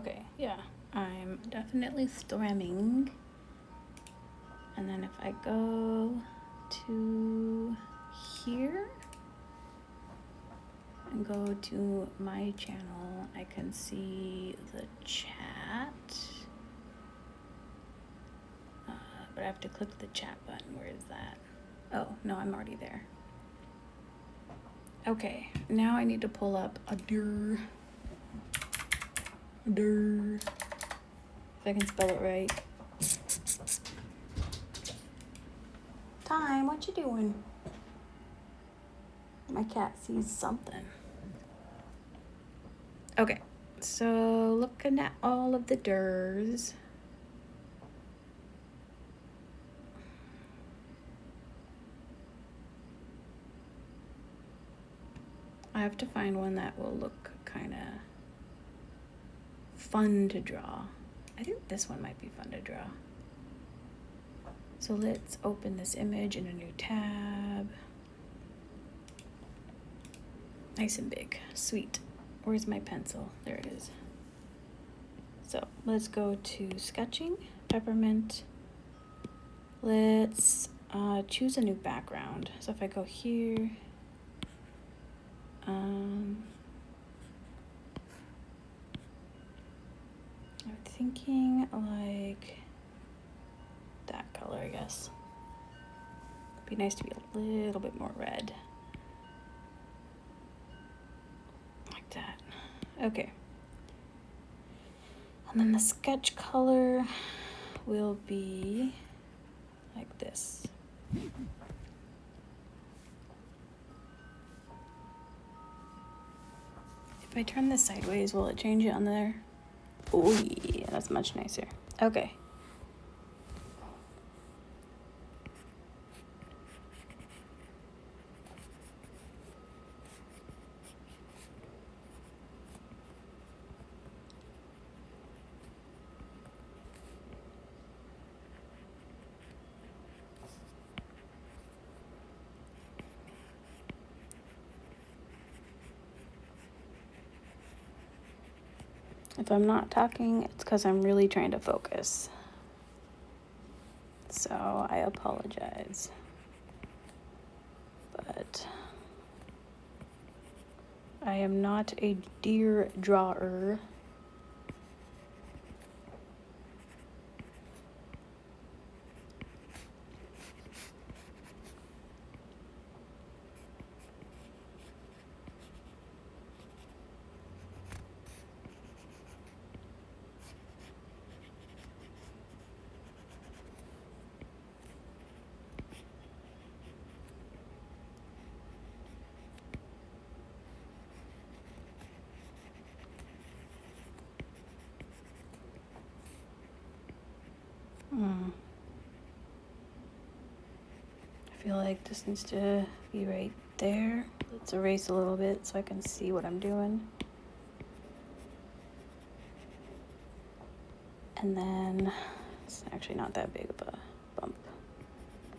Okay, yeah, I'm definitely strumming. And then if I go to here and go to my channel, I can see the chat. But I have to click the chat button. Where is that? Oh, no, I'm already there. Okay, now I need to pull up a dir. If I can spell it right. Time, what you doing? My cat sees something. Okay, so looking at all of the durs. I have to find one that will look kind of fun to draw. I think this one might be fun to draw. So let's open this image in a new tab. Nice and big, sweet. Where's my pencil? There it is. So let's go to sketching, peppermint. Let's choose a new background. So if I go here, I'm thinking like that color, I guess. Be nice to be a little bit more red. Like that. Okay. And then the sketch color will be like this. If I turn this sideways, will it change it on there? Oh yeah, that's much nicer. Okay. If I'm not talking, it's because I'm really trying to focus. So I apologize. But I am not a deer drawer. I feel like this needs to be right there. Let's erase a little bit so I can see what I'm doing. And then it's actually not that big of a bump.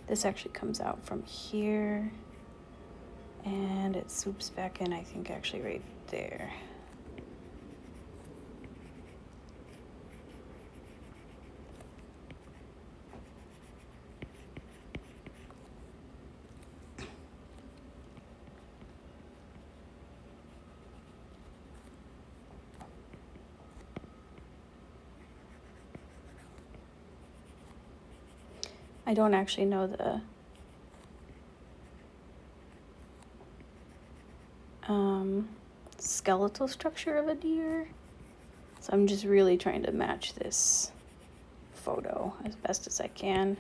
This actually comes out from here and it swoops back in, I think, actually right there. I don't actually know the skeletal structure of a deer, so I'm just really trying to match this photo as best as I can.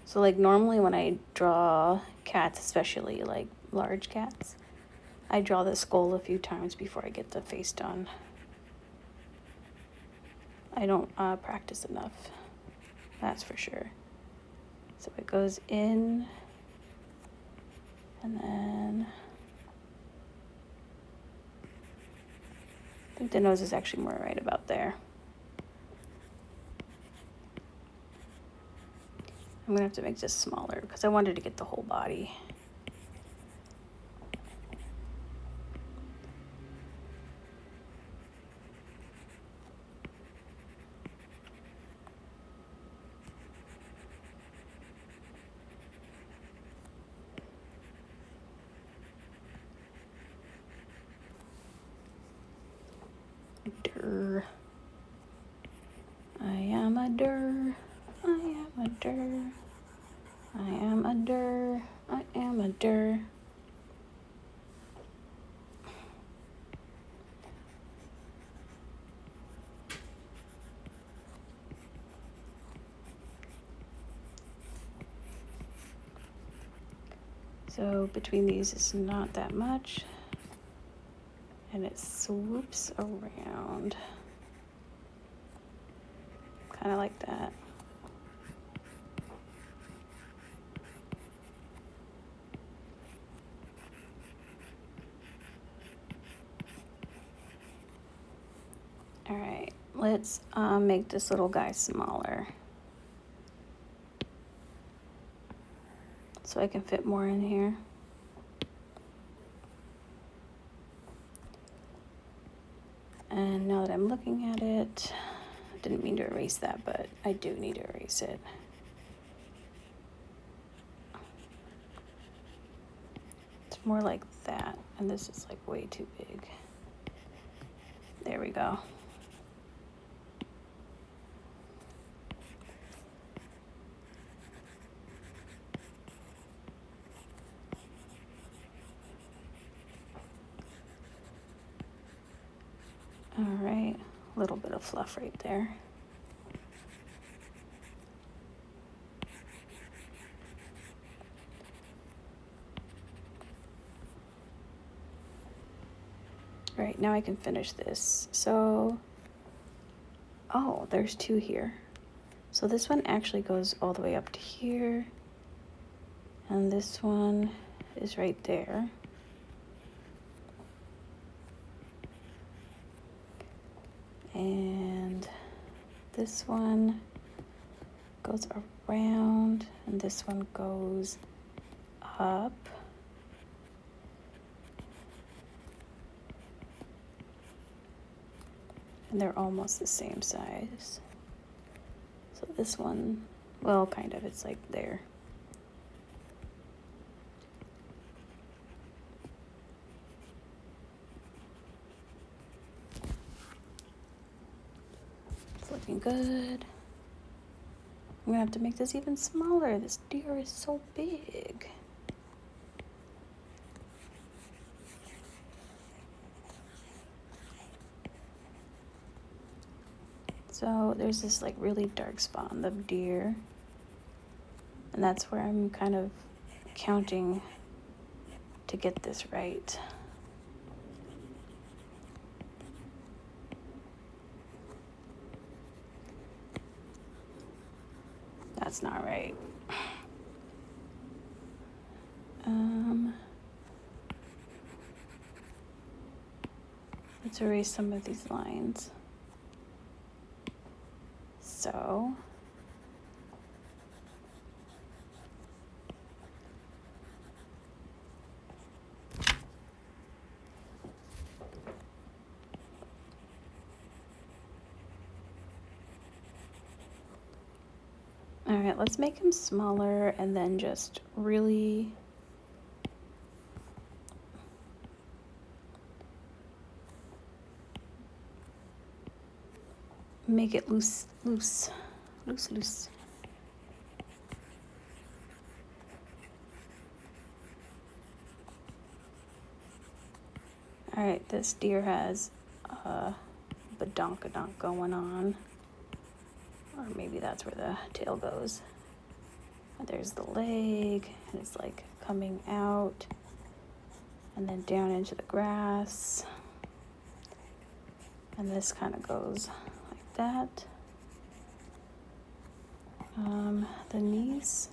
So like normally when I draw cats, especially like large cats, I draw the skull a few times before I get the face done. I don't practice enough, that's for sure. So it goes in, and then I think the nose is actually more right about there. I'm gonna have to make this smaller because I wanted to get the whole body. a dir. I am a dir. I am a dir. I am a dir. So between these is not that much, and it swoops around, kind of like that. All right, let's make this little guy smaller so I can fit more in here. And now that I'm looking at it, I didn't mean to erase that, but I do need to erase it. It's more like that, and this is like way too big. There we go. All right, a little bit of fluff right there. All right, now I can finish this. So, oh, there's two here. So this one actually goes all the way up to here, and this one is right there. And this one goes around, and this one goes up. And they're almost the same size. So this one, well, kind of, it's like there. It's looking good. I'm gonna have to make this even smaller. This deer is so big. So there's this like really dark spot on the deer, and that's where I'm kind of counting to get this right. That's not right. Let's erase some of these lines. So all right, let's make him smaller and then just really make it loose. All right, this deer has a badonkadonk going on. Or maybe that's where the tail goes. And there's the leg, and it's like coming out and then down into the grass. And this kind of goes like that. The knees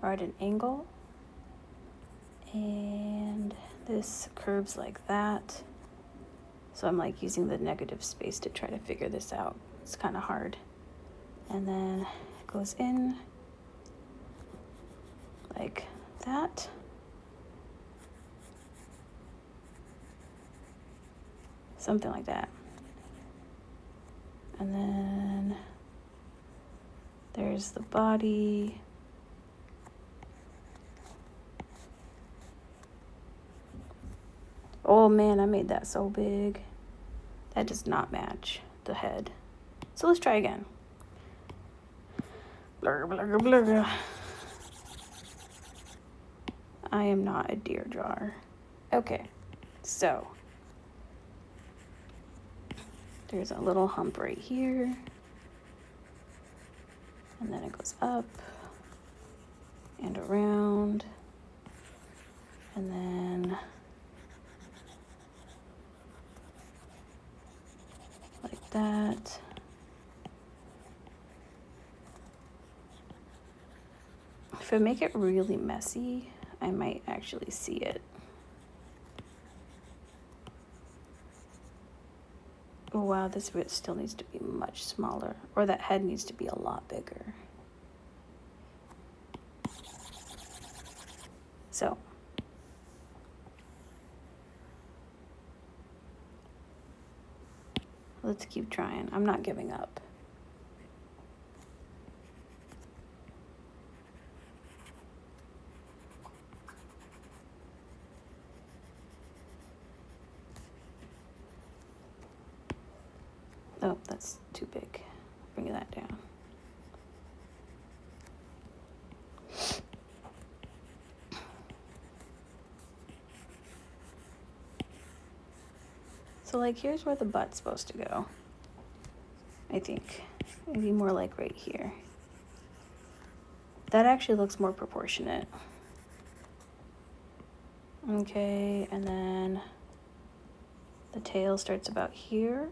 are at an angle, and this curves like that. So I'm like using the negative space to try to figure this out. It's kind of hard. And then it goes in like that. Something like that. And then there's the body. Oh man, I made that so big. That does not match the head. So let's try again. Blur, blur, blur. I am not a deer drawer. Okay, so there's a little hump right here, and then it goes up and around, and then like that. If I make it really messy, I might actually see it. Oh wow, this bit still needs to be much smaller, or that head needs to be a lot bigger. So let's keep trying. I'm not giving up. Oh, that's too big. Bring that down. So like here's where the butt's supposed to go. I think maybe more like right here. That actually looks more proportionate. Okay, and then the tail starts about here.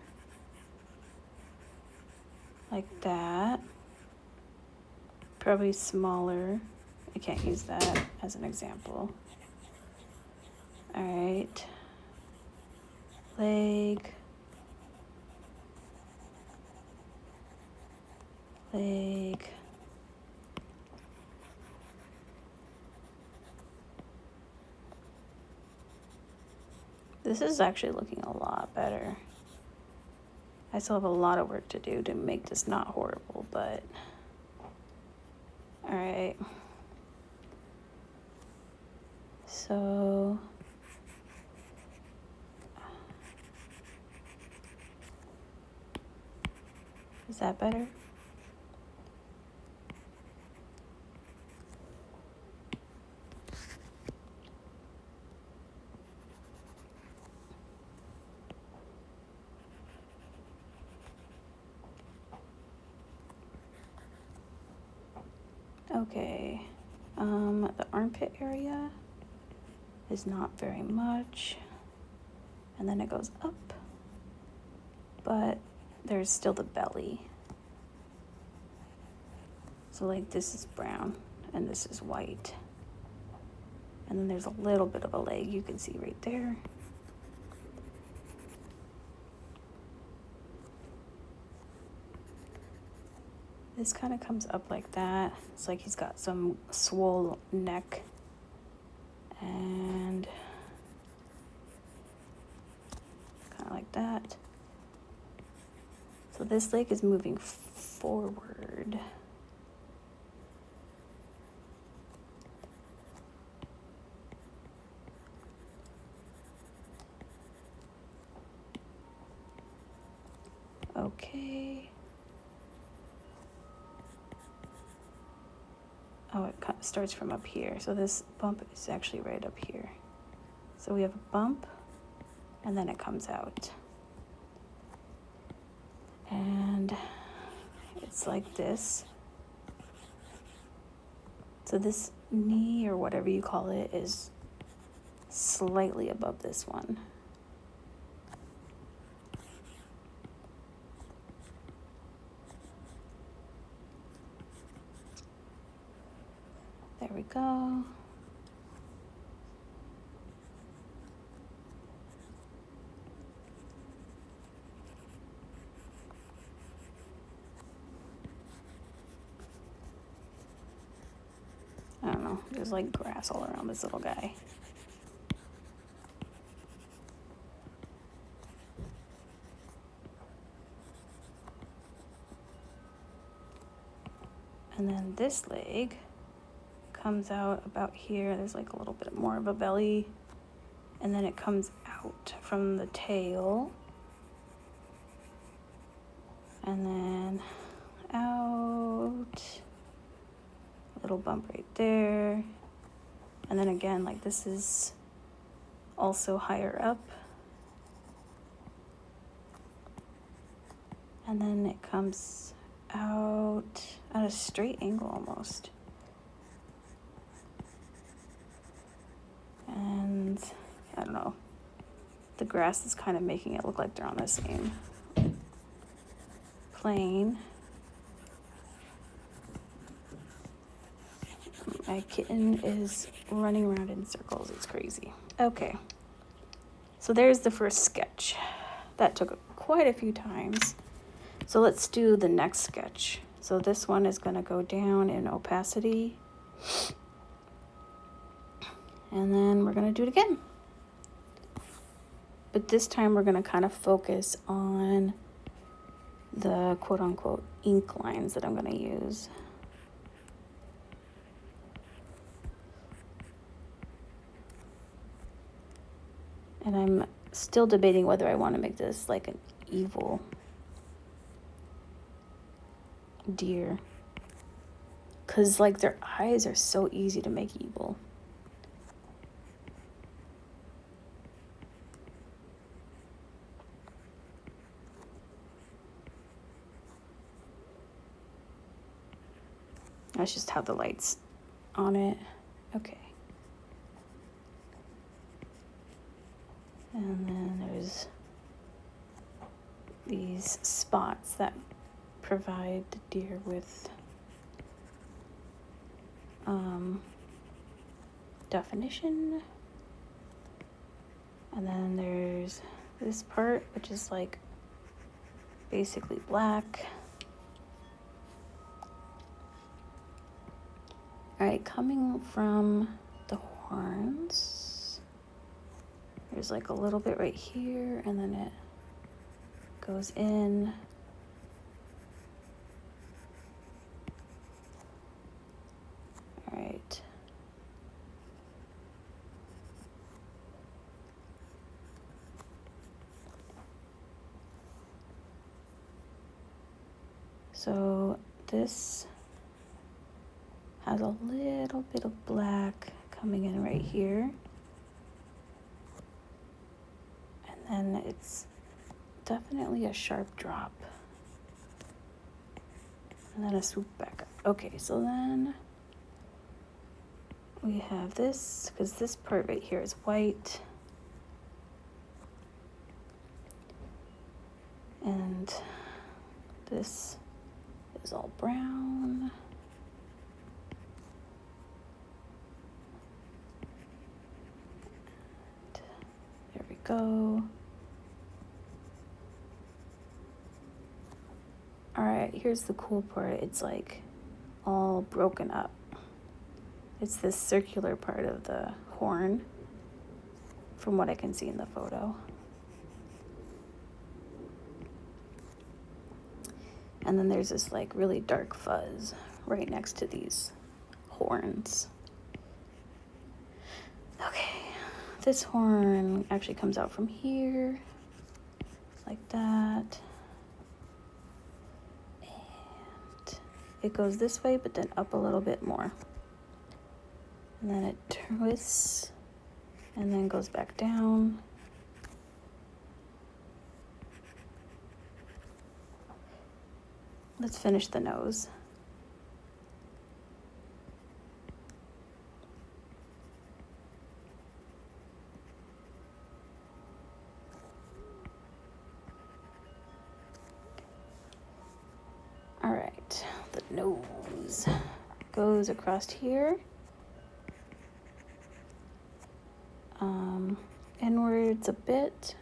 Like that. Probably smaller. I can't use that as an example. All right. Leg. Leg. This is actually looking a lot better. I still have a lot of work to do to make this not horrible, but all right. So is that better? Okay, the armpit area is not very much, and then it goes up, but there's still the belly. So like this is brown and this is white, and then there's a little bit of a leg you can see right there. This kind of comes up like that. It's like he's got some swole neck. And kind of like that. So this leg is moving forward. Okay. Oh, it starts from up here. So this bump is actually right up here. So we have a bump, and then it comes out. And it's like this. So this knee, or whatever you call it, is slightly above this one. There we go. I don't know, there's like grass all around this little guy. And then this leg comes out about here. There's like a little bit more of a belly. And then it comes out from the tail. And then out. little bump right there. And then again, like this is also higher up. And then it comes out at a straight angle almost. And I don't know, the grass is kind of making it look like they're on the same plane. My kitten is running around in circles. It's crazy. Okay. So there's the first sketch. That took quite a few times. So let's do the next sketch. So this one is going to go down in opacity. And then we're going to do it again. But this time we're going to kind of focus on the quote-unquote ink lines that I'm going to use. And I'm still debating whether I want to make this like an evil deer. Because like their eyes are so easy to make evil. That's just how the light's on it. Okay. And then there's these spots that provide the deer with definition. And then there's this part, which is like basically black. All right, coming from the horns, there's like a little bit right here, and then it goes in. All right. So this has a little bit of black coming in right here. And then it's definitely a sharp drop. And then a swoop back up. Okay, so then we have this, because this part right here is white. And this is all brown. There we go. All right, here's the cool part. It's like all broken up. It's this circular part of the horn, from what I can see in the photo. And then there's this like really dark fuzz right next to these horns. Okay, this horn actually comes out from here, like that. And it goes this way, but then up a little bit more. And then it twists and then goes back down. Let's finish the nose. All right, the nose goes across here. Inwards a bit,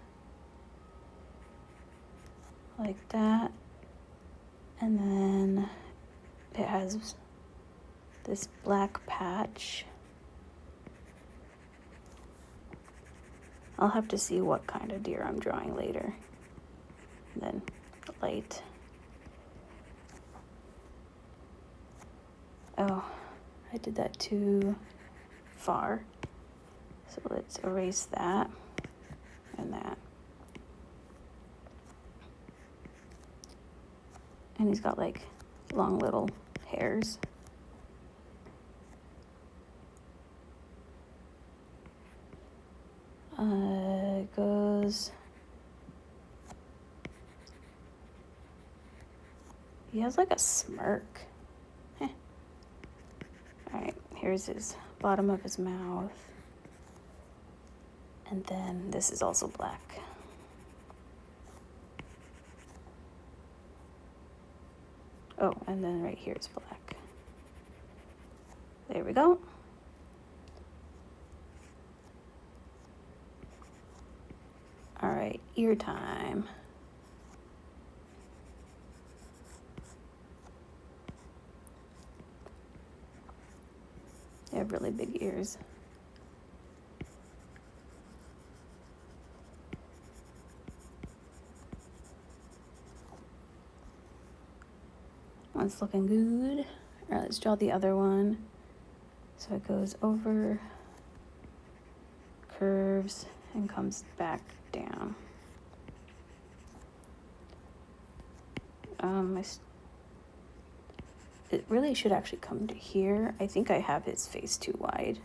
like that. And then it has this black patch. I'll have to see what kind of deer I'm drawing later. And then light. Oh, I did that too far. So let's erase that and that. And he's got like long little hairs. It goes... He has like a smirk. Heh. Alright, here's his bottom of his mouth. And then this is also black. Oh, and then right here is black. There we go. All right, ear time. They have really big ears. One's looking good. All right, let's draw the other one. So it goes over, curves, and comes back down. It really should actually come to here. I think I have his face too wide.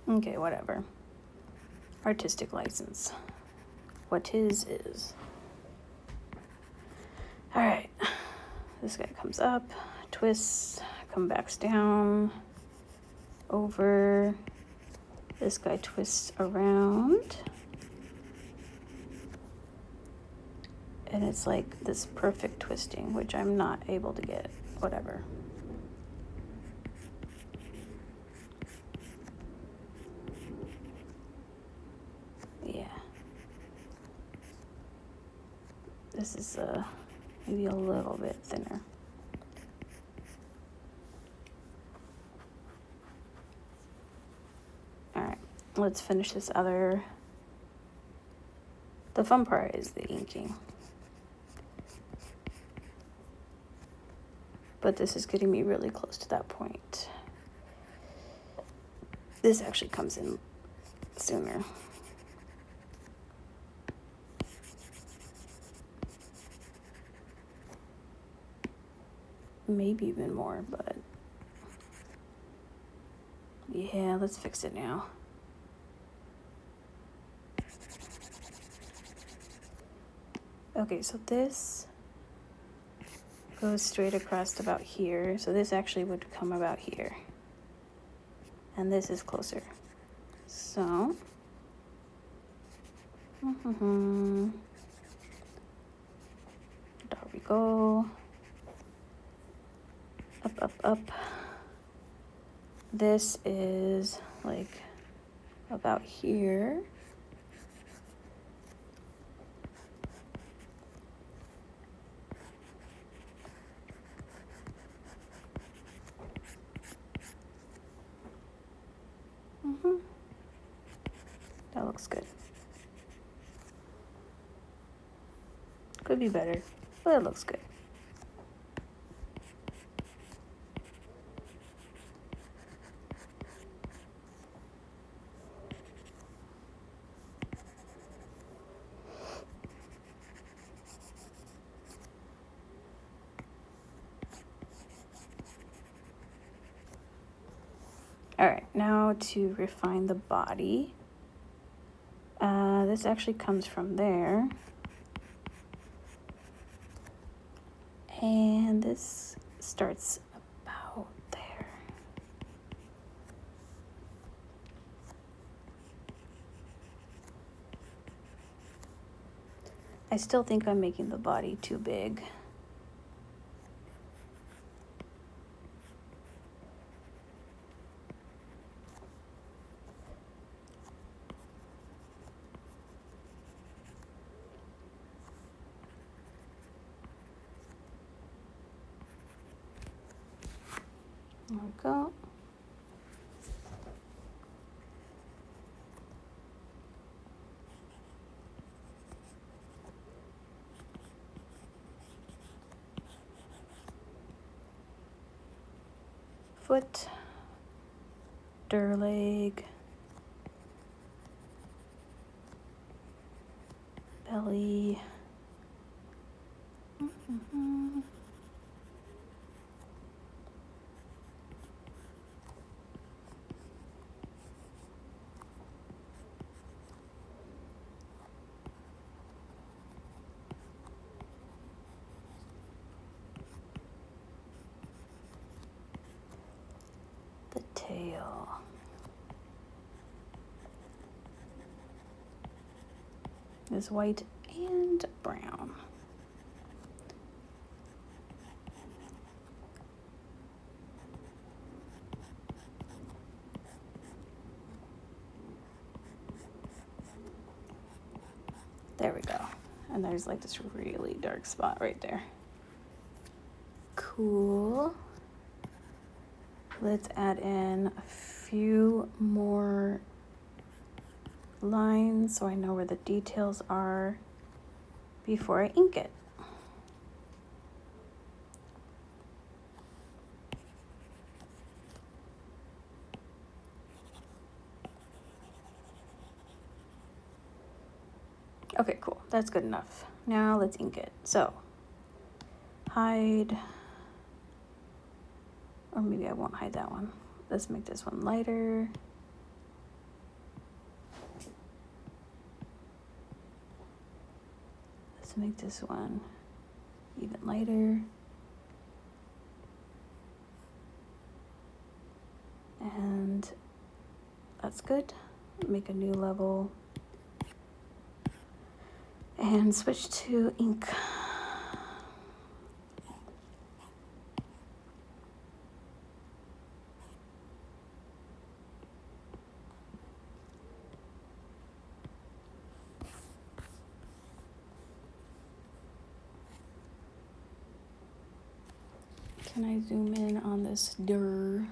Okay, whatever. Artistic license. What his is. All right. This guy comes up, twists, come backs down, over. This guy twists around. And it's like this perfect twisting, which I'm not able to get. Whatever. Yeah. This is maybe a little bit thinner. All right, let's finish this other. The fun part is the inking. But this is getting me really close to that point. This actually comes in sooner. Maybe even more, but yeah, let's fix it now. Okay, so this goes straight across about here. So this actually would come about here. And this is closer. So, there we go. Up, up, up. This is like about here. That looks good. Could be better, but it looks good. All right, now to refine the body. This actually comes from there. And this starts about there. I still think I'm making the body too big. There we go. foot, der leg, belly. The tail. Is white and brown. There we go. And there's like this really dark spot right there. Cool. Let's add in a few more lines so I know where the details are before I ink it. Okay, cool. That's good enough. Now let's ink it. So, hide, or maybe I won't hide that one. Let's make this one lighter. Let's make this one even lighter. And that's good. Make a new level. And switch to ink. Can I zoom in on this dir?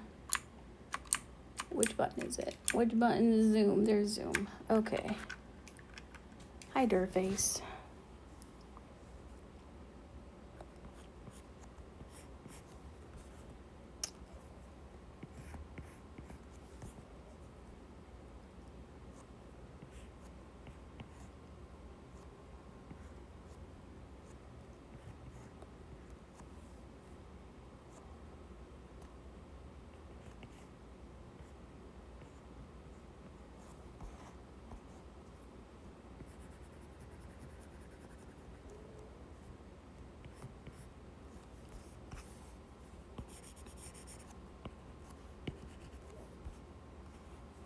Which button is it? Which button is zoom? There's zoom. Okay. Hi, dir face.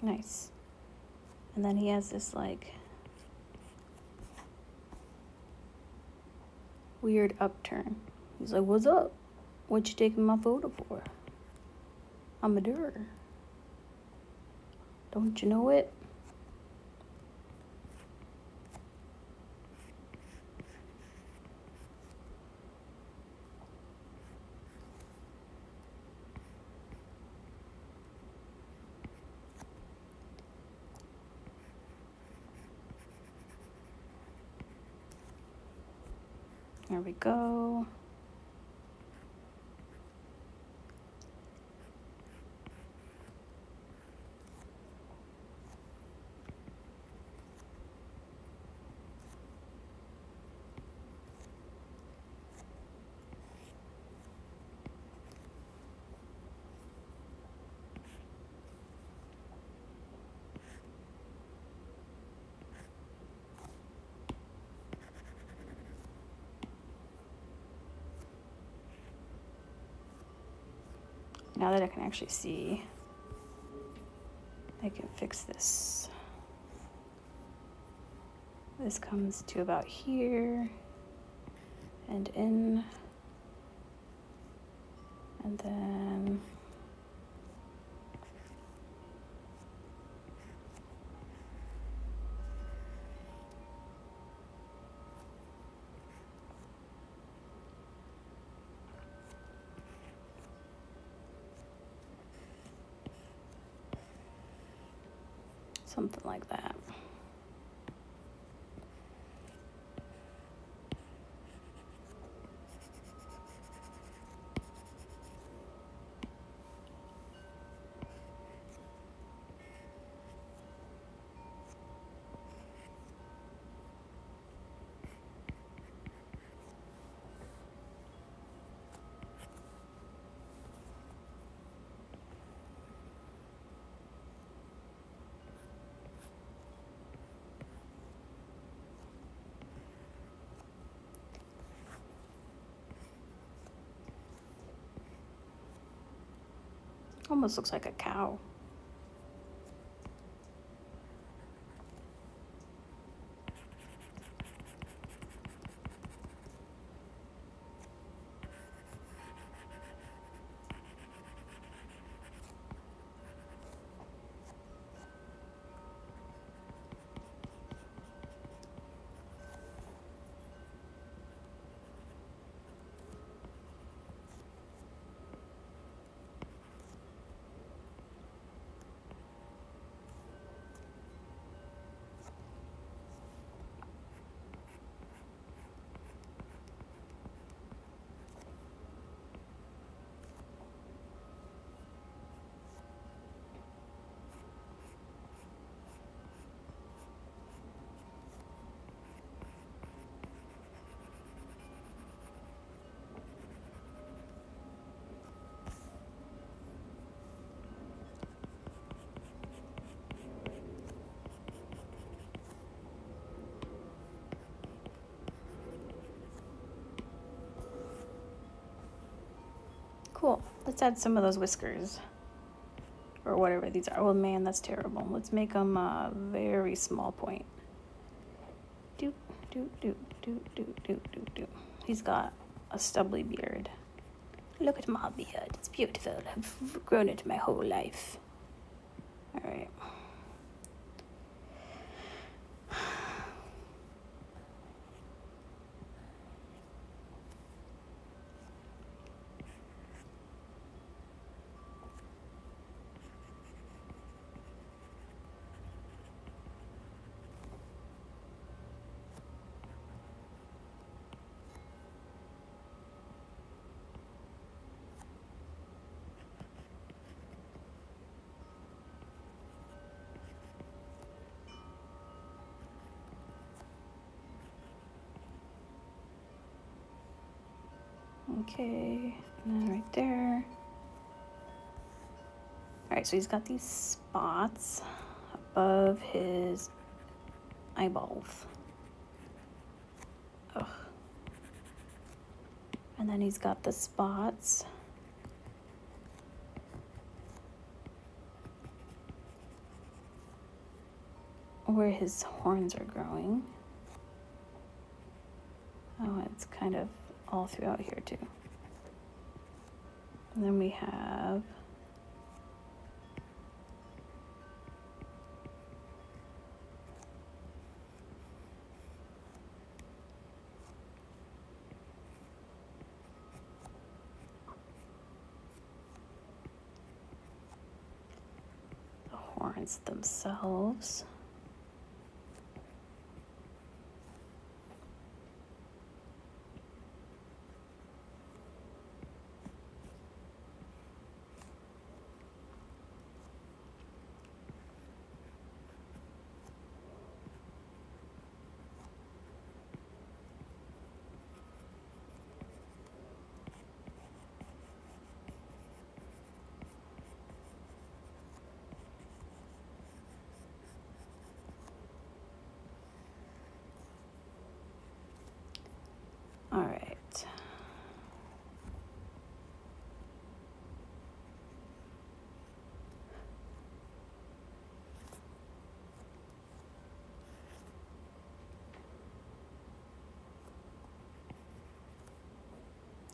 Nice. And then he has this like weird upturn. He's like, "What's up? What you taking my photo for? I'm a dir. Don't you know it?" There we go. Now that I can actually see, I can fix this. This comes to about here and in, and then something like that. Almost looks like a cow. Cool. Let's add some of those whiskers. Or whatever these are. Oh man, that's terrible. Let's make them a very small point. Doop, doop, doop, doop, doop, doop, doop, doop. He's got a stubbly beard. Look at my beard. It's beautiful. I've grown it my whole life. Alright. Okay, and then right there. Alright, so he's got these spots above his eyeballs. Ugh. And then he's got the spots where his horns are growing. Oh, it's kind of all throughout here too. And then we have the horns themselves. All right.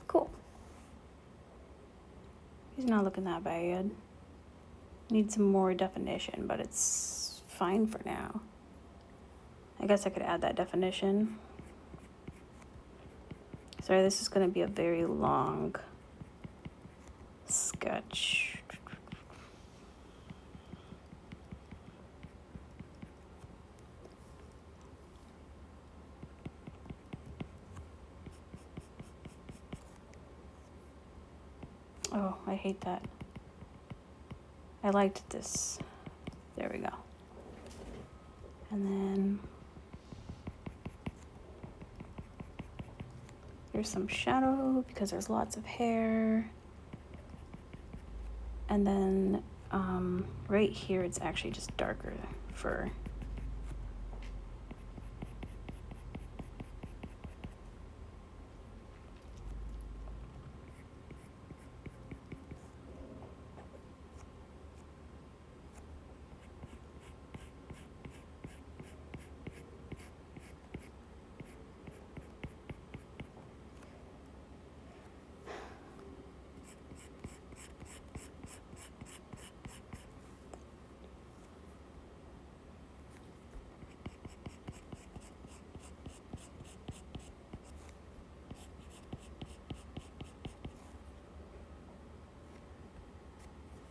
Cool. He's not looking that bad. Need some more definition, but it's fine for now. I guess I could add that definition. Sorry, this is going to be a very long sketch. Oh, I hate that. I liked this. There we go. And then there's some shadow because there's lots of hair. And then right here, it's actually just darker fur.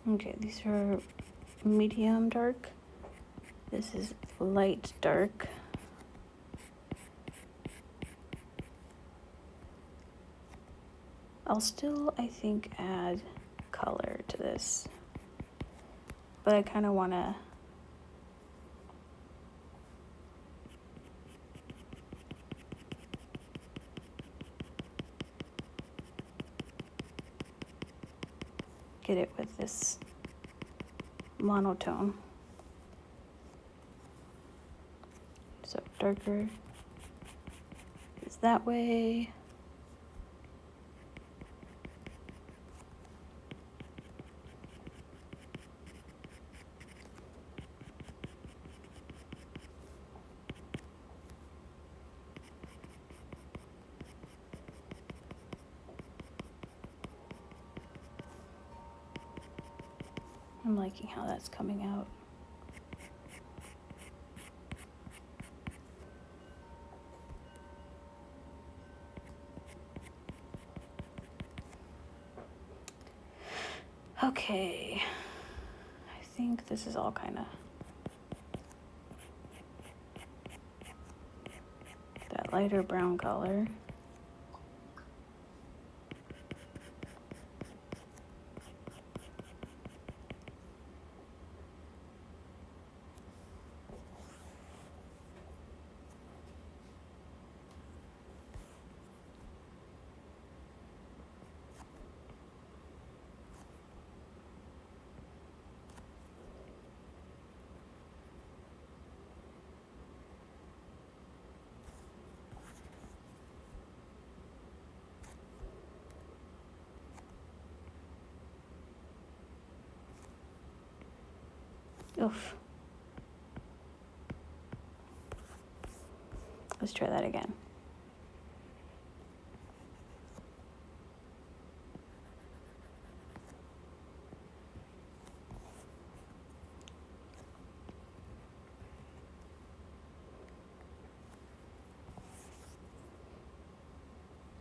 Okay, these are medium dark. This is light dark. I'll still, I think, add color to this, but I kind of want to get it with this monotone. So darker is that way. I'm liking how that's coming out. Okay, I think this is all kind of that lighter brown color. Oof. Let's try that again.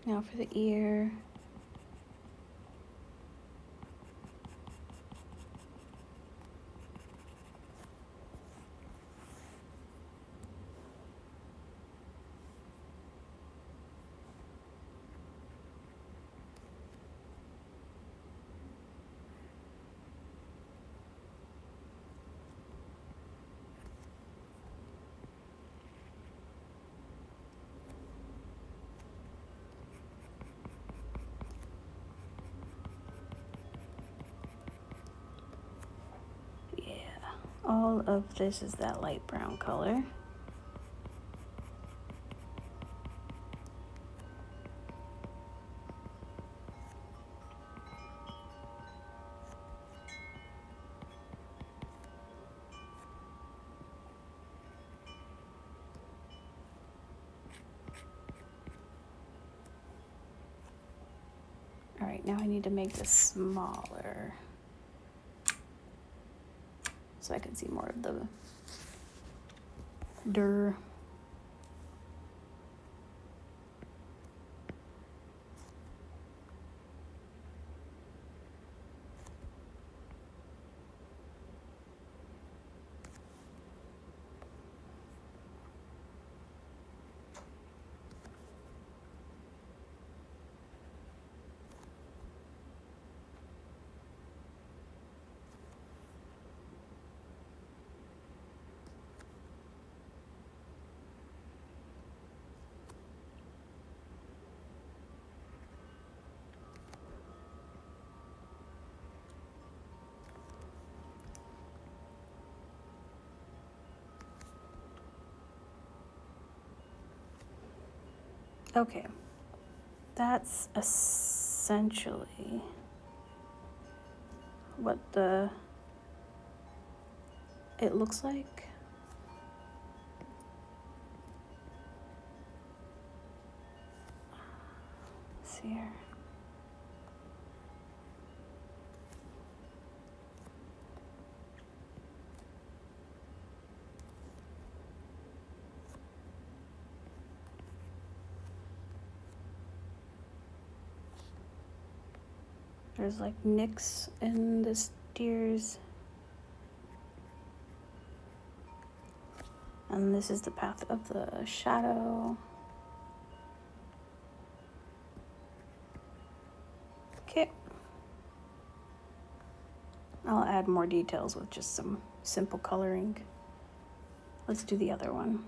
Now for the ear. All of this is that light brown color. All right, now I need to make this smaller so I can see more of the dir. Okay, that's essentially what it looks like. Let's see here. There's like nicks in this deers. And this is the path of the shadow. Okay. I'll add more details with just some simple coloring. Let's do the other one.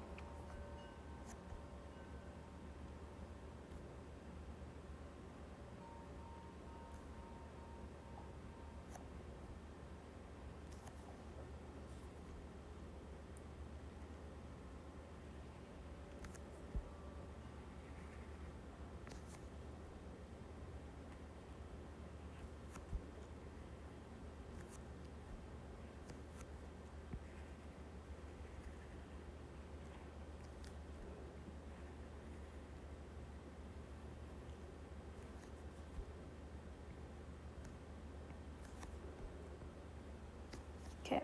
Okay.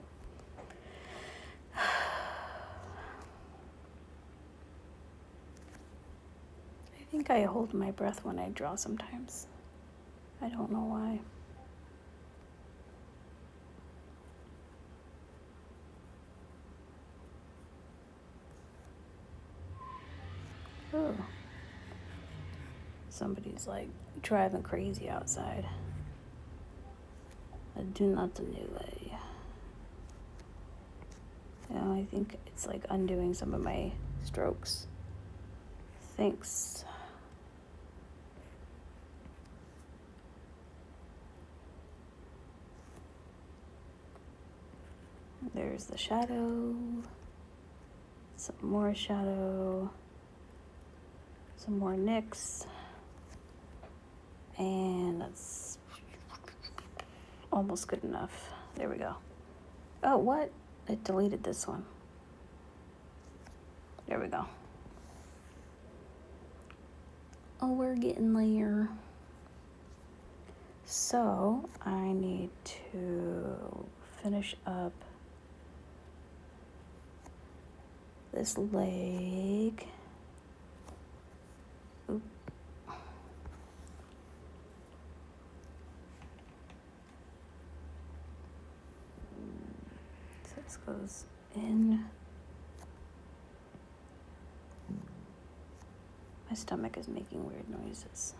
I think I hold my breath when I draw sometimes. I don't know why. Oh. Somebody's like driving crazy outside. I do not the new way. I think it's like undoing some of my strokes. Thanks. There's the shadow. Some more shadow. Some more nicks. And that's almost good enough. There we go. Oh, what? It deleted this one. There we go. Oh, we're getting there. So I need to finish up this leg. Oop. So this goes in. My stomach is making weird noises.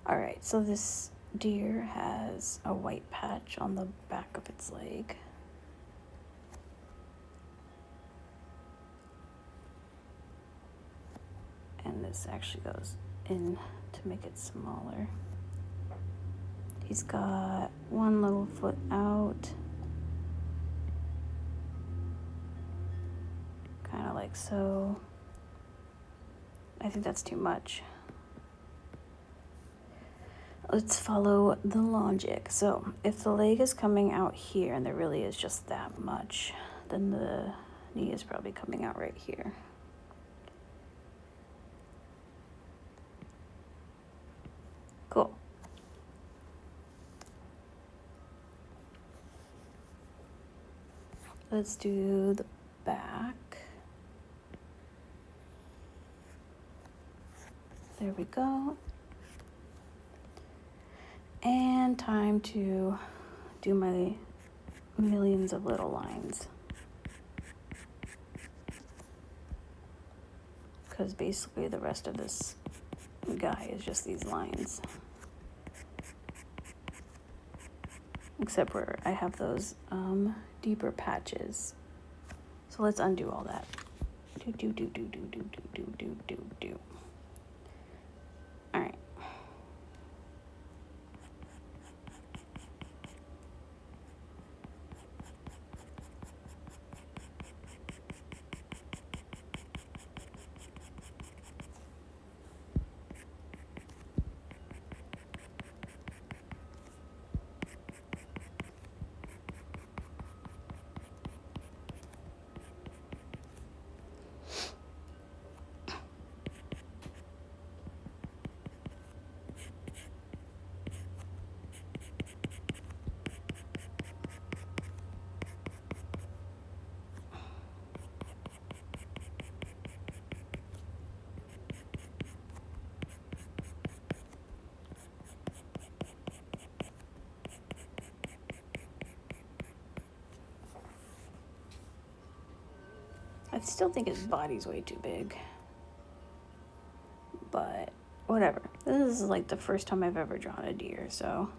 All right, so this deer has a white patch on the back of its leg. And this actually goes in to make it smaller. He's got one little foot out. Kind of like so. I think that's too much. Let's follow the logic. So if the leg is coming out here and there really is just that much, then the knee is probably coming out right here. Cool. Let's do the back. There we go. And time to do my millions of little lines. Because basically the rest of this guy is just these lines. Except where I have those deeper patches. So let's undo all that. Do. All right. I still think his body's way too big. But whatever. This is like the first time I've ever drawn a deer, so.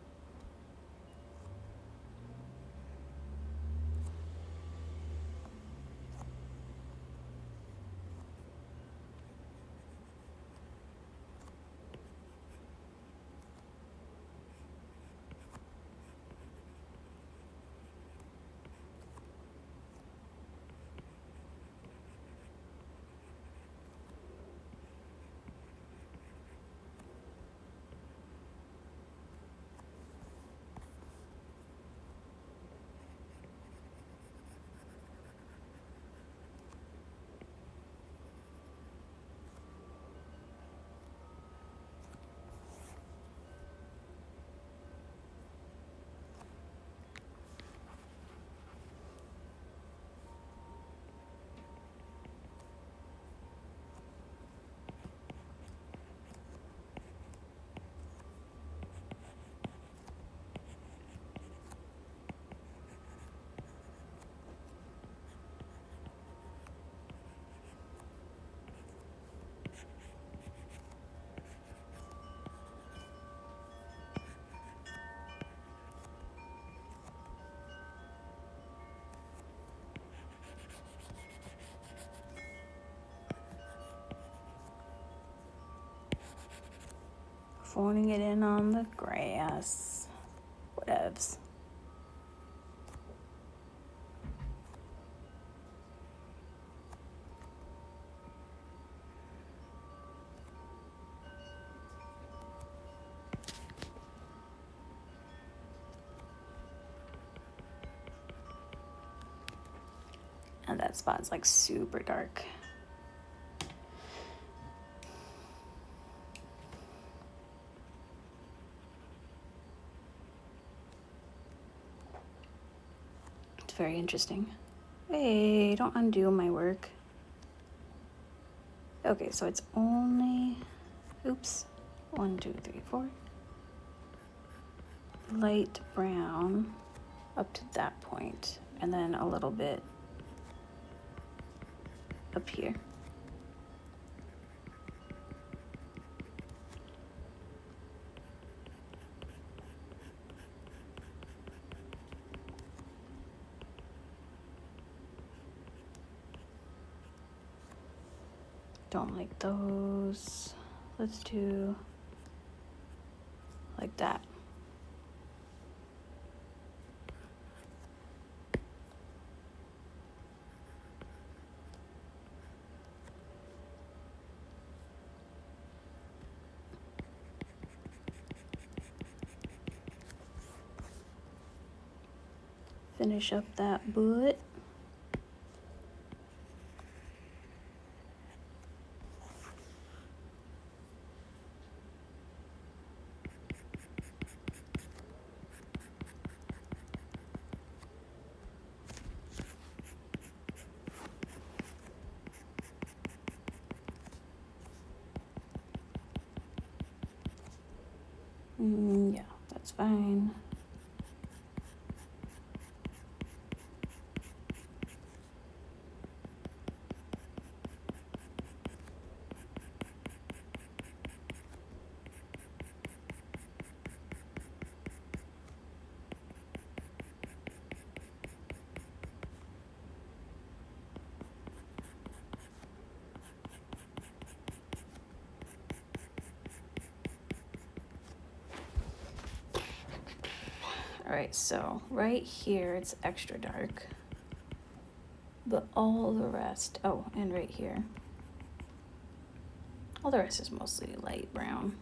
Phoning it in on the grass. Whatevs. And that spot's like super dark. It's very interesting. Hey, don't undo my work. Okay, so it's only, oops, 1, 2, 3, 4. Light brown up to that point, and then a little bit up here. Don't like those. Let's do like that. Finish up that butt. Yeah, that's fine. Alright, so right here it's extra dark, but all the rest, oh, and right here, all the rest is mostly light brown.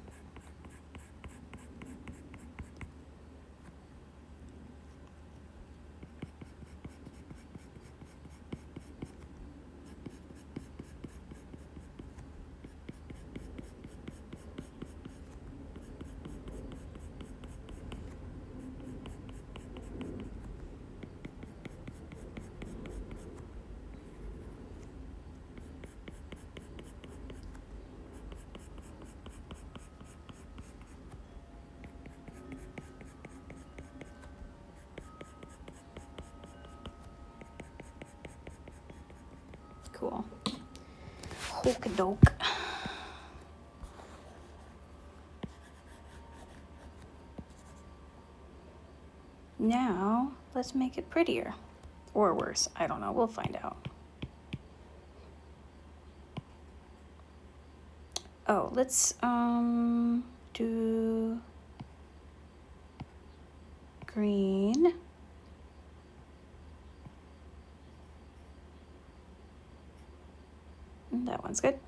Cool. Hokadoke. Now, let's make it prettier. Or worse, I don't know, we'll find out. Oh, let's do green. That one's good.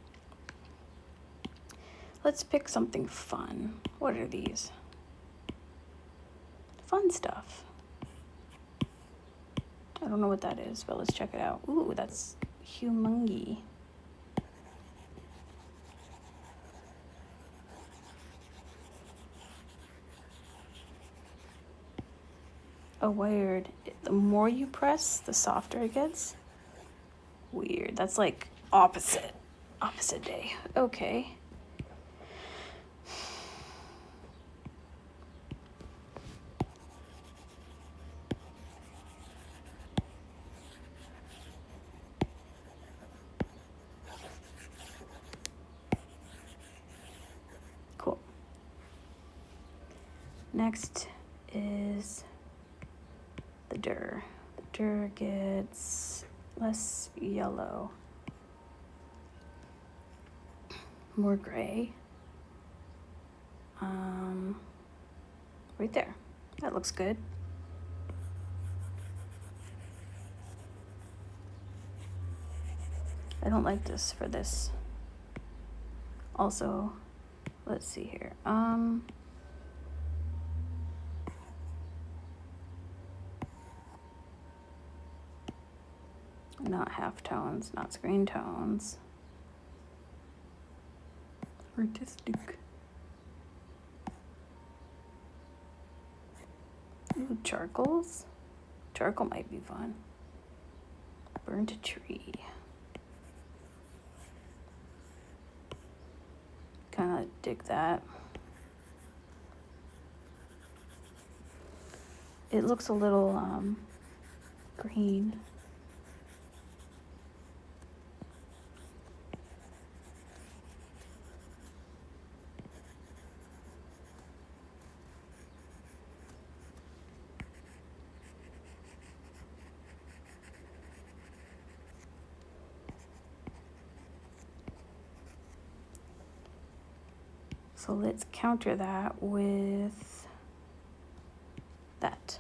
Let's pick something fun. What are these? Fun stuff. I don't know what that is, but let's check it out. Ooh, that's humongy. Oh, weird. The more you press, the softer it gets. Weird. That's like opposite day. Okay. Cool. Next is the dir. The dir gets less yellow, more gray. Right there. That looks good. I don't like this for this. Also, let's see here. Not half tones, not screen tones. Artistic. Ooh, charcoals. Charcoal might be fun. Burnt a tree. Kind of dig that. It looks a little green. So let's counter that with that.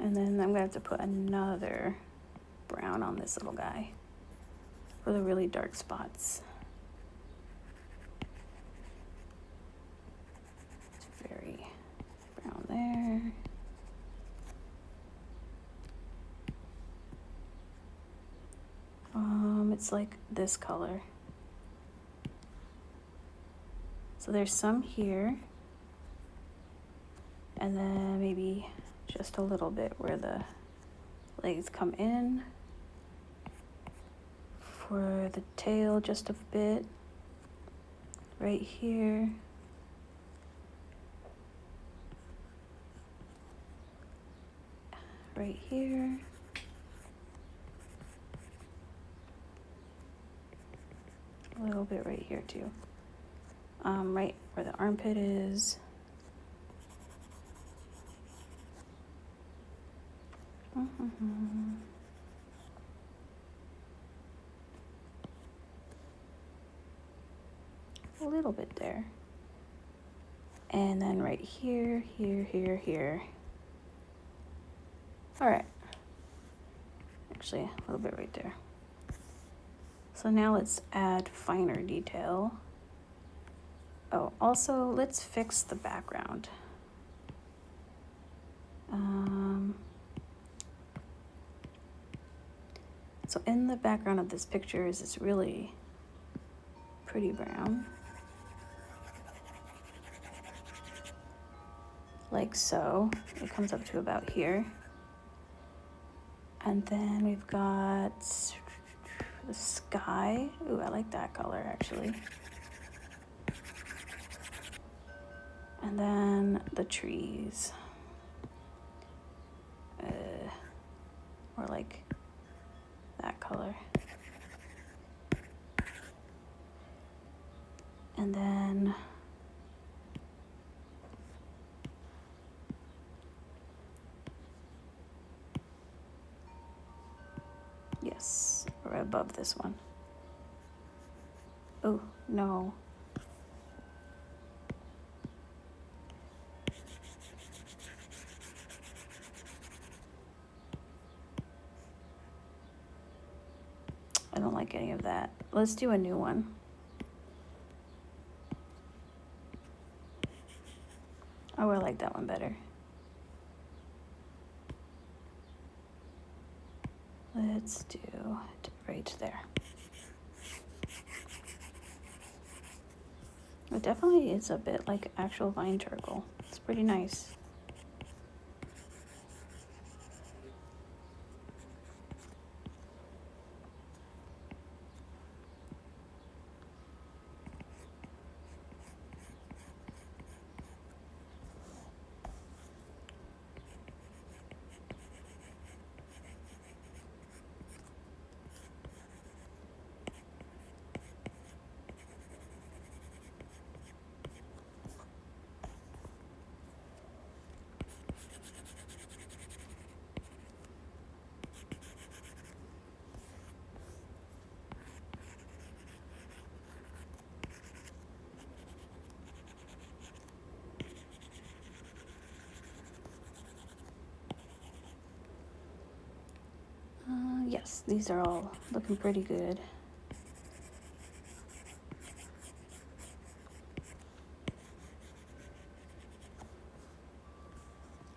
And then I'm gonna have to put another brown on this little guy for the really dark spots. It's very brown there. It's like this color. So there's some here, and then maybe just a little bit where the legs come in. For the tail, just a bit right here. Right here. A little bit right here too. Right where the armpit is. A little bit there. And then right here, here. All right. Actually, a little bit right there. So now let's add finer detail. Oh, also let's fix the background. So in the background of this picture is this really pretty brown. Like so. It comes up to about here. And then we've got the sky. Ooh, I like that color actually. And then the trees. Or like that color. And then yes, right above this one. Oh, no. I don't like any of that. Let's do a new one. Oh, I like that one better. Let's do it right there. It definitely is a bit like actual vine charcoal. It's pretty nice. Yes, these are all looking pretty good.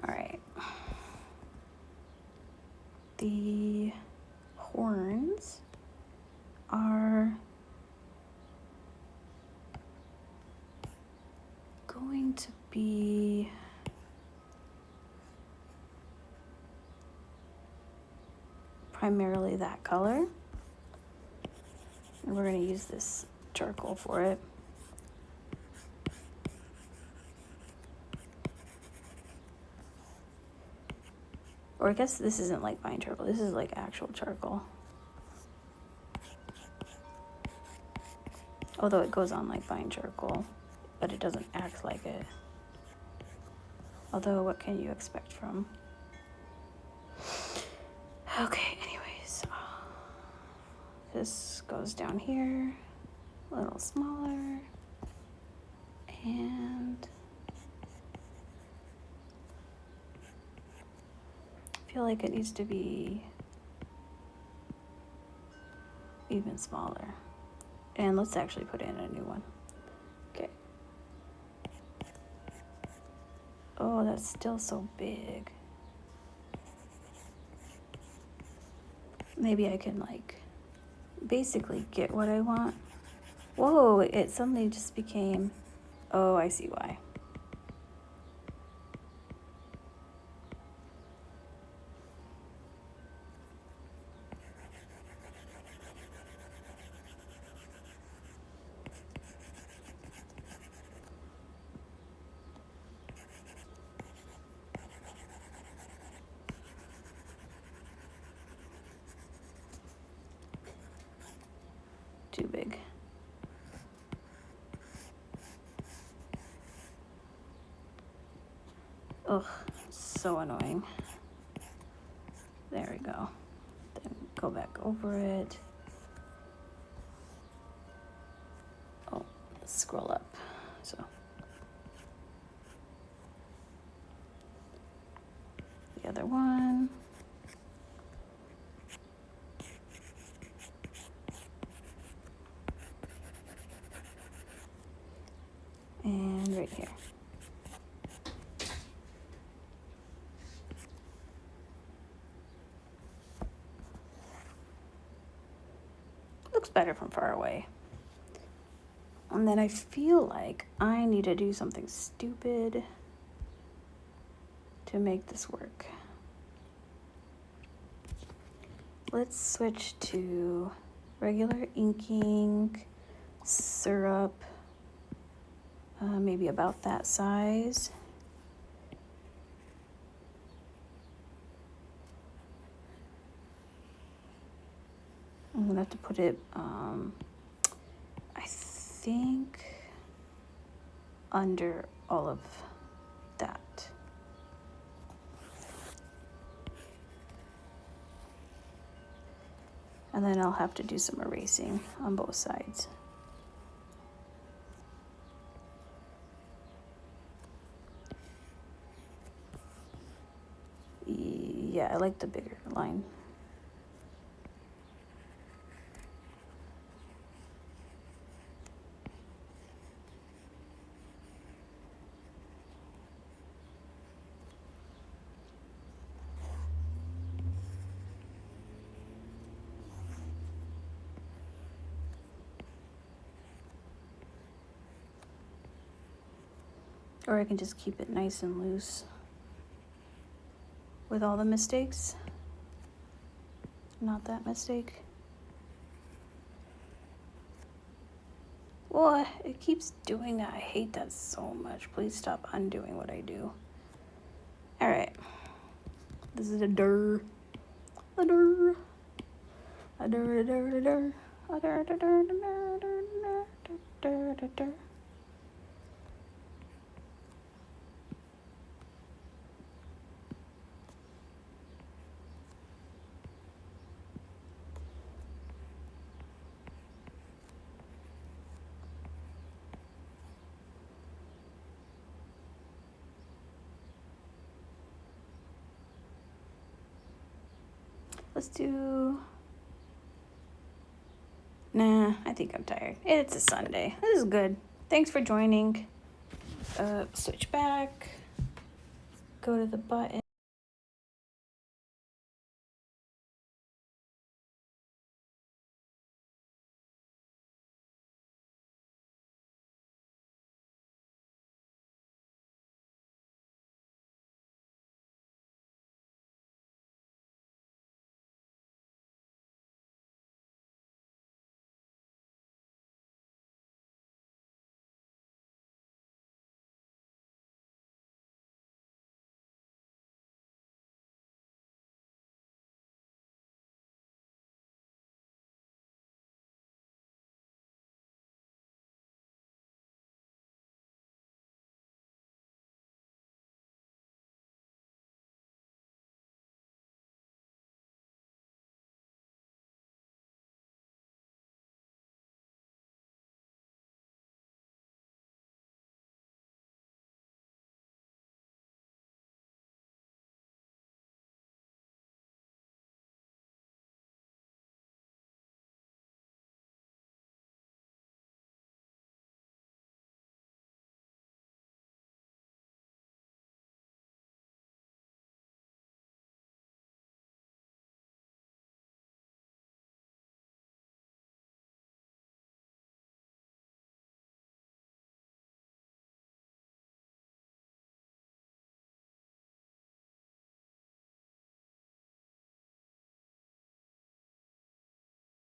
All right. The horns are going to be primarily that color. And we're going to use this charcoal for it. Or I guess this isn't like vine charcoal. This is like actual charcoal. Although it goes on like vine charcoal, but it doesn't act like it. Although, what can you expect from? Okay, anyways. This goes down here, a little smaller. And I feel like it needs to be even smaller. And let's actually put in a new one. Okay. Oh, that's still so big. Maybe I can like basically get what I want. Whoa, it suddenly just became, oh, I see why. Too big. Ugh, so annoying. There we go. Then go back over it. Oh, let's scroll up. So the other one. And right here. Looks better from far away. And then I feel like I need to do something stupid to make this work. Let's switch to regular inking, syrup, maybe about that size. I'm gonna have to put it, I think, under all of that. And then I'll have to do some erasing on both sides. Yeah, I like the bigger line. Or I can just keep it nice and loose with all the mistakes. Not that mistake. Well, it keeps doing that. I hate that so much. Please stop undoing what I do. All right. This is a dir. A dir. A dir, a dir, a dir. A dir, a dir, a dir, a dir, a dir. Let's do... Nah, I think I'm tired. It's a Sunday. This is good. Thanks for joining. Switch back. Go to the button.